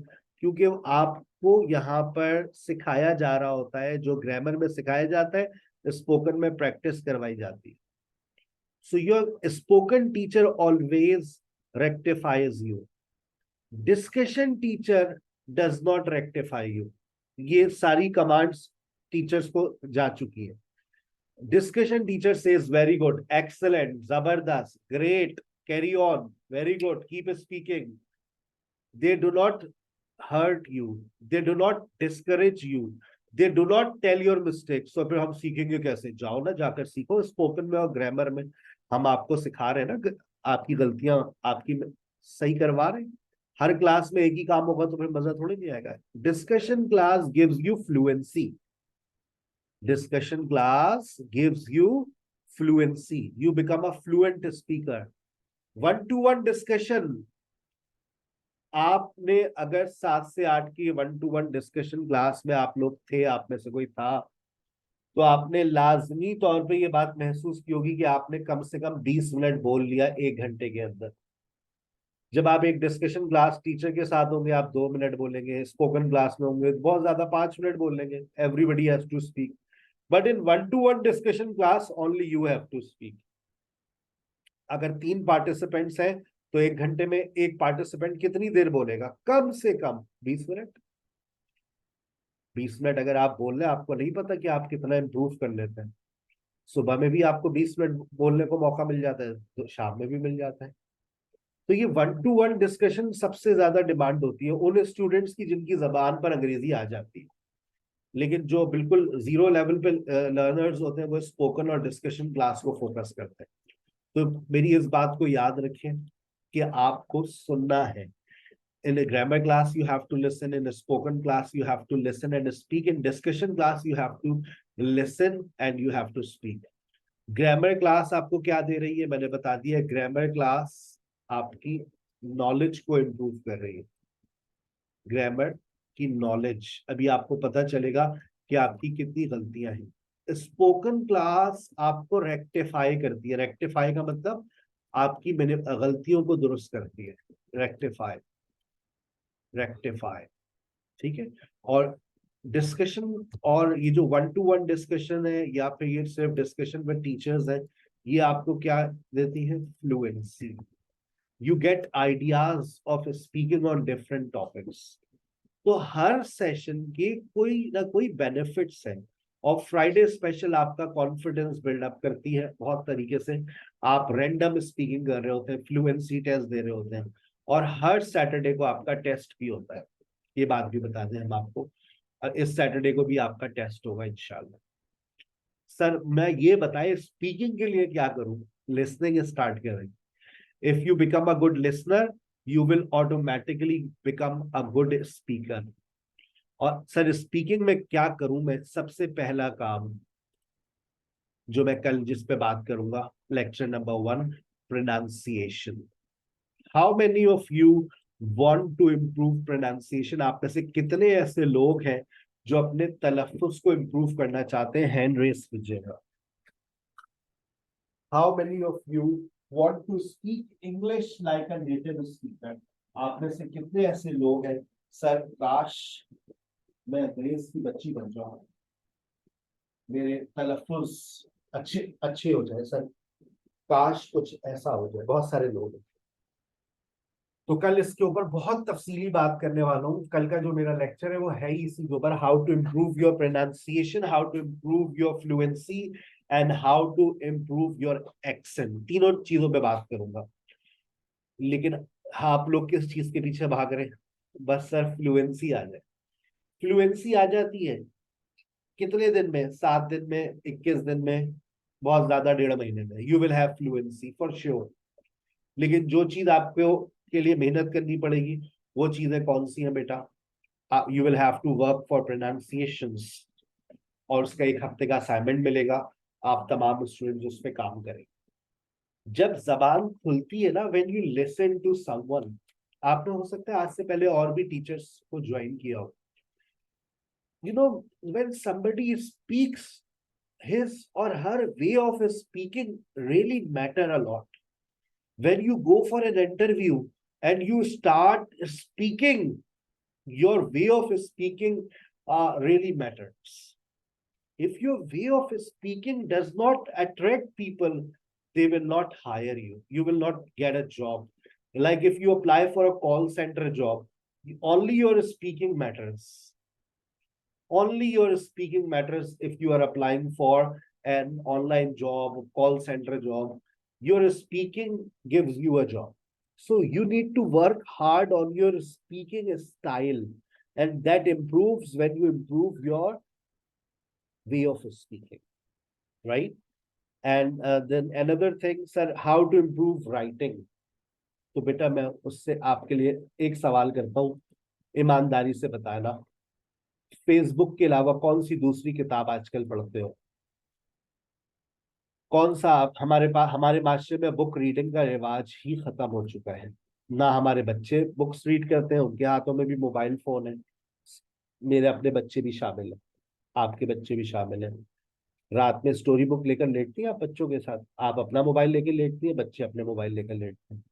क्योंकि आपको यहाँ पर सिखाया जा रहा होता है, जो ग्रामर में सिखाया जाता है स्पोकन में प्रैक्टिस करवाई जाती है. So your spoken teacher always rectifies you. Discussion teacher does not rectify you. ये सारी कमांड्स टीचर्स को जा चुकी है. Discussion teacher says very good, excellent, zabardast, great, carry on, very good, keep speaking. They do not hurt you. They do not discourage you. They do not tell your mistakes. So फिर हम सीखेंगे कैसे? जाओ ना, जाकर सीखो. स्पोकन में और ग्रामर में हम आपको सिखा रहे हैं ना, आपकी गलतियां आपकी सही करवा रहे हैं. हर क्लास में एक ही काम होगा तो फिर मजा थोड़ी नहीं आएगा. Discussion class gives you fluency. Discussion class gives you fluency. You become a fluent speaker. One-to-one discussion. आपने अगर 7 से 8 की 1-to-1 डिस्कशन क्लास में आप लोग थे, आप में से कोई था, तो आपने लाजमी तौर पे ये बात महसूस की होगी कि आपने कम से कम 20 मिनट बोल लिया 1 घंटे के अंदर. जब आप एक डिस्कशन क्लास टीचर के साथ होंगे आप 2 मिनट बोलेंगे. स्पोकन क्लास में होंगे बहुत ज्यादा 5 मिनट बोल लेंगे. Everybody has to speak. But in one-to-one discussion class, only you have to speak. अगर 3 पार्टिसिपेंट्स हैं तो 1 घंटे में एक पार्टिसिपेंट कितनी देर बोलेगा? कम से कम 20 मिनट. 20 मिनट अगर आप बोल रहे हैं, आपको नहीं पता कि आप कितना इंप्रूव कर लेते हैं. सुबह में भी आपको 20 मिनट बोलने को मौका मिल जाता है, तो शाम में भी मिल जाता है. तो ये 1-to-1 डिस्कशन सबसे ज्यादा डिमांड होती है उन स्टूडेंट्स की जिनकी जबान पर अंग्रेजी आ जाती है. लेकिन जो बिल्कुल 0 लेवल पे लर्नर्स होते हैं वो स्पोकन और डिस्कशन क्लास को फोकस करते हैं. तो मेरी इस बात को याद रखें कि आपको सुनना है. In a grammar class you have to listen, in a spoken class you have to listen and speak, in discussion class you have to listen and you have to speak. Grammar class आपको क्या दे रही है? मैंने बता दिया. ग्रामर क्लास आपकी नॉलेज को इम्प्रूव कर रही है. ग्रामर की नॉलेज, अभी आपको पता चलेगा कि आपकी कितनी गलतियां हैं. स्पोकन क्लास आपको रेक्टिफाई करती है. रेक्टिफाई का मतलब आपकी गलतियों को दुरुस्त करती है. रेक्टिफाई, रेक्टिफाई, ठीक है. और डिस्कशन और ये जो 1-to-1 डिस्कशन है या फिर ये सिर्फ डिस्कशन विद टीचर्स है, ये आपको क्या देती है? Fluency. You get ideas of speaking on different topics. तो हर सेशन के कोई ना कोई बेनिफिट्स हैं. और फ्राइडे स्पेशल आपका कॉन्फिडेंस बिल्डअप करती है बहुत तरीके से. आप रैंडम स्पीकिंग कर रहे होते हैं, फ्लुएंसी टेस्ट दे रहे होते हैं, और हर सैटरडे को आपका टेस्ट भी होता है. ये बात भी बता दें हम आपको, इस सैटरडे को भी आपका टेस्ट होगा इंशाल्लाह. सर मैं ये बताएं स्पीकिंग के लिए क्या करूं? लिसनिंग स्टार्ट करें. If you become a good listener you will automatically become a good speaker. और सर स्पीकिंग में क्या करूं मैं? सबसे पहला काम जो मैं कल जिस पे बात करूंगा, lecture number 1, pronunciation. How many of you want to improve pronunciation? आप में से कितने ऐसे लोग हैं जो अपने तलफ्फुज को इम्प्रूव करना चाहते हैं? हैंड रेस कीजिएगा. How many of you want to speak English like a native speaker? आप में से कितने ऐसे लोग हैं, सर काश मैं अंग्रेज की बच्ची बन जाऊं, मेरे तलफ्फुज अच्छे हो जाए, सर काश कुछ ऐसा हो जाए. बहुत सारे लोग हैं. तो कल इसके ऊपर बहुत तफसीली बात करने वाला हूँ. कल का जो मेरा लेक्चर है वो है ही इसी के ऊपर, how to improve your pronunciation, how to improve your fluency and how to improve your accent. तीनों चीजों पे बात करूंगा. लेकिन आप लोग किस चीज के पीछे भाग रहे हैं? बस सर फ्लुएंसी आ जाए. फ्लुएंसी आ जाती है कितने दिन में? 7 दिन में, 21 दिन में, बहुत ज्यादा 1.5 महीने में. You will have fluency for sure. लेकिन जो चीज आपको के लिए मेहनत करनी पड़ेगी वो चीजें कौन सी हैं बेटा? You will have to work for pronunciations, और उसका 1 हफ्ते का असाइनमेंट मिलेगा. आप तमाम स्टूडेंट्स उस पर काम करें. जब जबान खुलती है ना, when you listen to someone, आपने हो सकता है आज से पहले और भी टीचर्स को ज्वाइन किया हो. You know when somebody speaks, his or her way of speaking really matter a lot. When you go for an interview and you start speaking your way of speaking really matters. If your way of speaking does not attract people, they will not hire you. You will not get a job. Like if you apply for a call center job, only your speaking matters. Only your speaking matters if you are applying for an online job, call center job. Your speaking gives you a job. So you need to work hard on your speaking style, and that improves when you improve your way of speaking, right? And then another thing, sir, how to improve writing. तो बेटा मैं उससे आपके लिए एक सवाल करता हूँ, ईमानदारी से बताना, फेसबुक के अलावा कौन सी दूसरी किताब आजकल पढ़ते हो? कौन सा आप हमारे माशरे में बुक रीडिंग का रिवाज ही खत्म हो चुका है। ना हमारे बच्चे बुक्स रीड करते हैं, उनके हाथों में भी मोबाइल फोन है। मेरे अपने बच्चे भी शामिल हैं, आपके बच्चे भी शामिल हैं। रात में स्टोरी बुक लेकर लेटती हैं आप बच्चों के साथ, आप अपना मोबाइल लेकर लेटती हैं, बच्चे अपने मोबाइल लेकर लेटते हैं,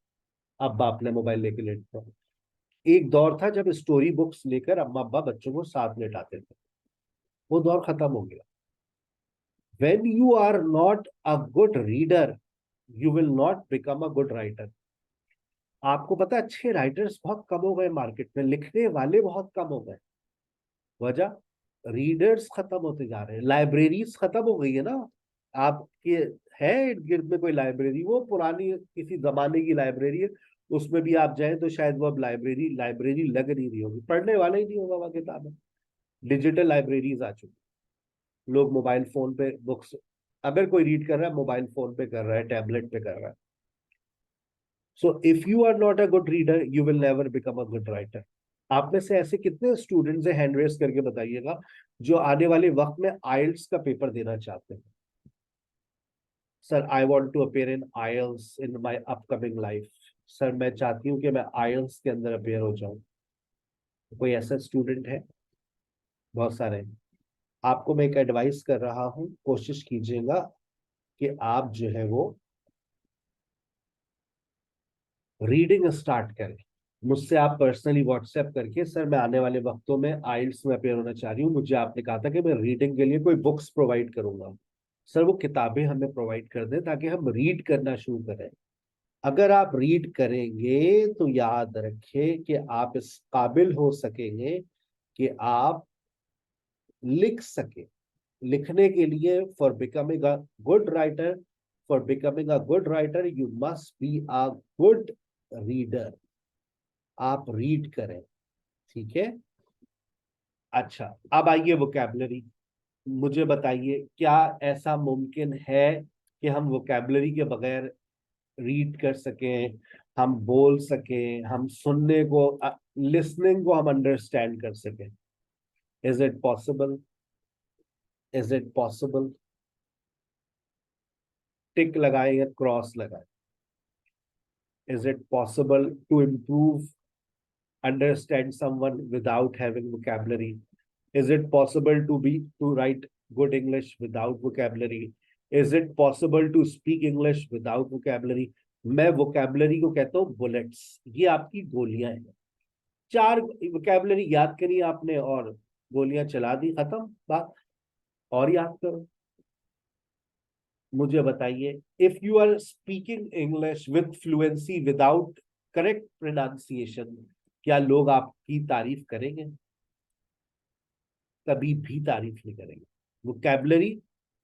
अब्बा अपने मोबाइल लेकर लेटते हैं। एक दौर था जब स्टोरी बुक्स लेकर अम्मा अब्बा बच्चों को साथ लेटाते थे, वो दौर खत्म हो गया। When you are not a good reader, you will not become a good writer. आपको पता है अच्छे राइटर्स बहुत कम हो गए मार्केट में, लिखने वाले बहुत कम हो गए। वजह, रीडर्स खत्म होते जा रहे हैं, लाइब्रेरीज खत्म हो गई है ना। आपके है इर्द गिर्द में कोई लाइब्रेरी, वो पुरानी किसी जमाने की लाइब्रेरी है, उसमें भी आप जाएं तो शायद वो अब लाइब्रेरी लग नहीं रही होगी, पढ़ने वाला ही नहीं होगा वह किताबें। डिजिटल लाइब्रेरीज आ चुकी, लोग मोबाइल फोन पे बुक्स, अगर कोई रीड कर रहा है मोबाइल फोन पे कर रहा है, टैबलेट पे कर रहा है। So if you are not a good reader, you will never become a good writer. आप में से ऐसे कितने स्टूडेंट्स हैं, हैंड रेस करके बताइएगा, जो आने वाले वक्त में आइल्स का पेपर देना चाहते हैं? Sir I want to appear in IELTS in my upcoming life. Sir मैं चाहती हूँ कि मैं आइल्स के अंदर अपेयर हो जाऊं। कोई ऐसा स्टूडेंट है? बहुत सारे हैं। आपको मैं एक एडवाइस कर रहा हूं, कोशिश कीजिएगा कि आप जो है वो रीडिंग स्टार्ट करें। मुझसे आप पर्सनली व्हाट्सएप करके, सर मैं आने वाले वक्तों में आइल्स में अपेयर होना चाह रही हूँ, मुझे आपने कहा था कि मैं रीडिंग के लिए कोई बुक्स प्रोवाइड करूंगा। सर वो किताबें हमें प्रोवाइड कर दें ताकि हम रीड करना शुरू करें। अगर आप रीड करेंगे तो याद रखें कि आप इस काबिल हो सकेंगे कि आप लिख सके। लिखने के लिए, for becoming a good writer, you must be a good reader. आप रीड करें, ठीक है? अच्छा, अब आइए वोकैबुलरी। मुझे बताइए, क्या ऐसा मुमकिन है कि हम वोकैबुलरी के बगैर रीड कर सकें, हम बोल सकें, हम सुनने को, लिसनिंग को हम अंडरस्टैंड कर सकें? Is it possible? Is it possible? Tick लगाएं या क्रॉस लगाएं? Is it possible to improve, understand someone without having vocabulary? Is it possible to write good English without vocabulary? Is it possible to speak English without vocabulary? मैं vocabulary को कहता हूँ bullets, ये आपकी गोलियां हैं। 4 vocabulary याद करी आपने और गोलियां चला दी, खत्म बात। और याद करो। मुझे बताइए, if you are speaking English with fluency without correct pronunciation, क्या लोग आपकी तारीफ करेंगे? कभी भी तारीफ नहीं करेंगे। वोकैबुलरी,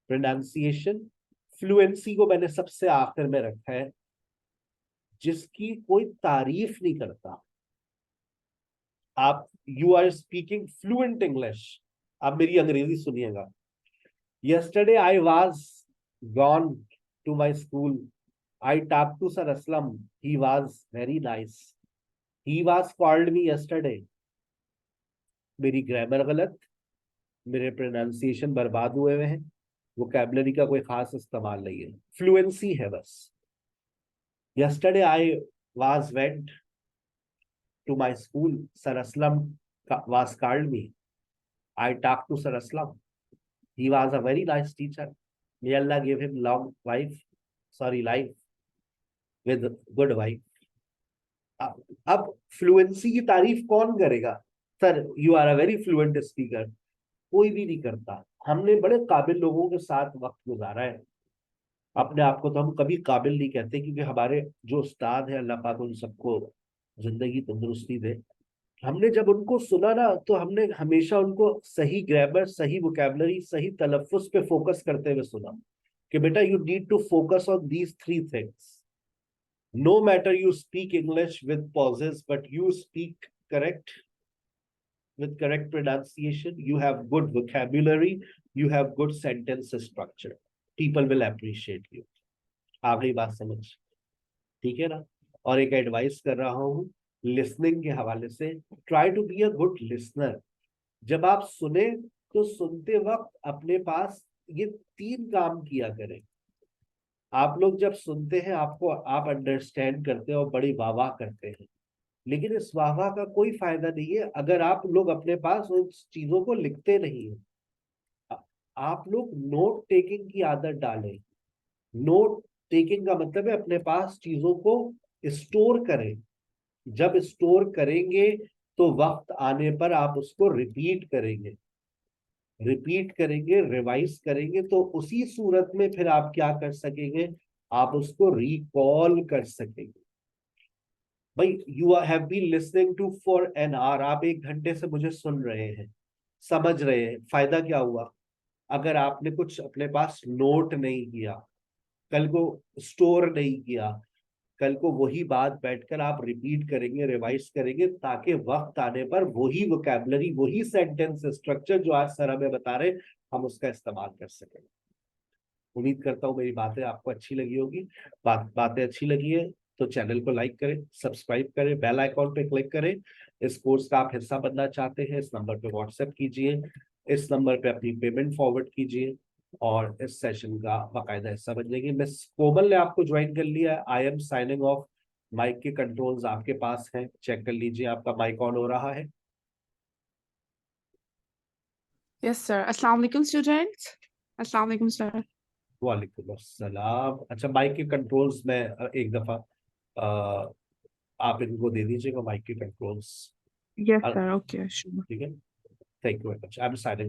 प्रोनाउंसिएशन, फ्लुएंसी को मैंने सबसे आखिर में रखा है, जिसकी कोई तारीफ नहीं करता। आप, you are speaking fluent English. आप मेरी अंग्रेजी सुनिएगा। Yesterday I was gone to my school. I talked to Sir Aslam. He was very nice. He was called me yesterday. मेरी ग्रामर गलत, मेरे प्रोनाउंसिएशन बर्बाद हुए हुए हैं, वोकैबुलरी का कोई खास इस्तेमाल नहीं है, फ्लुएंसी है बस। Yesterday I was went to my school. Sir Aslam was called me. I talked to Sir Aslam. He was a very nice teacher. May Allah give him long life with good wife. अब फ्लुएंसी की तारीफ कौन करेगा? Sir you are a very fluent speaker, कोई भी नहीं करता। हमने बड़े काबिल लोगों के साथ वक्त गुजारा है। अपने आप को तो हम कभी काबिल नहीं कहते, क्योंकि हमारे जो उस्ताद है, अल्लाह पाक उन सबको जिंदगी तंदुरुस्ती दे, हमने जब उनको सुना ना, तो हमने हमेशा उनको सही ग्रामर, सही वोकैबुलरी, सही तलफ्फुज पे फोकस करते हुए सुना कि बेटा you need to focus on these 3 things. No matter you speak English with pauses, but you speak correct with correct pronunciation, you have good vocabulary, you have good sentence structure. People will appreciate you. आ गई बात समझ, ठीक है ना? और एक एडवाइस कर रहा हूँ लिसनिंग के हवाले से, try to be a good listener. जब आप सुने तो सुनते वक्त अपने पास ये 3 काम किया करें। आप लोग जब सुनते हैं, आपको आप अंडरस्टैंड करते हैं और बड़ी वाह वाह करते हैं, लेकिन इस वाह वाह का कोई फायदा नहीं है अगर आप लोग अपने पास उन चीजों को लिखते नहीं है। आप लोग नोट टेकिंग की आदत डालें। नोट टेकिंग का मतलब है अपने पास चीजों को स्टोर करें। जब स्टोर करेंगे तो वक्त आने पर आप उसको रिपीट करेंगे, रिवाइज करेंगे, तो उसी सूरत में फिर आप क्या कर सकेंगे, आप उसको रिकॉल कर सकेंगे। भाई you have been listening to for an hour, आप 1 घंटे से मुझे सुन रहे हैं, समझ रहे हैं, फायदा क्या हुआ? अगर आपने कुछ अपने पास नोट नहीं किया, कल को स्टोर नहीं किया, कल को वही बात बैठकर आप रिपीट करेंगे, रिवाइज करेंगे, ताकि वक्त आने पर वही वोकैबुलरी, वही सेंटेंस स्ट्रक्चर जो आज सर हमें बता रहे, हम उसका इस्तेमाल कर सकें। उम्मीद करता हूँ मेरी बातें आपको अच्छी लगी होगी। बातें अच्छी लगी है तो चैनल को लाइक करें, सब्सक्राइब करें, बेल आइकॉन पे क्लिक करें। इस कोर्स का आप हिस्सा बनना चाहते हैं, इस नंबर पे व्हाट्सएप कीजिए, इस नंबर पे अपनी पेमेंट फॉरवर्ड कीजिए और इस सेशन का बाकायदा हिस्सा बन जाएगी। मिस कोमल ने आपको ज्वाइन कर लिया है। I am signing off. Mic के कंट्रोल्स आपके पास हैं, चेक कर लीजिए आपका माइक ऑन हो रहा है। Yes, sir. Assalamu alaikum, students. Assalamu alaikum, sir. वालेकुम अस्सलाम। अच्छा, माइक के कंट्रोल्स में एक दफा आप इनको दे दीजिएगा, माइक के controls. Yes, sir. Okay, sure. ठीक है, thank you very much. I am signing.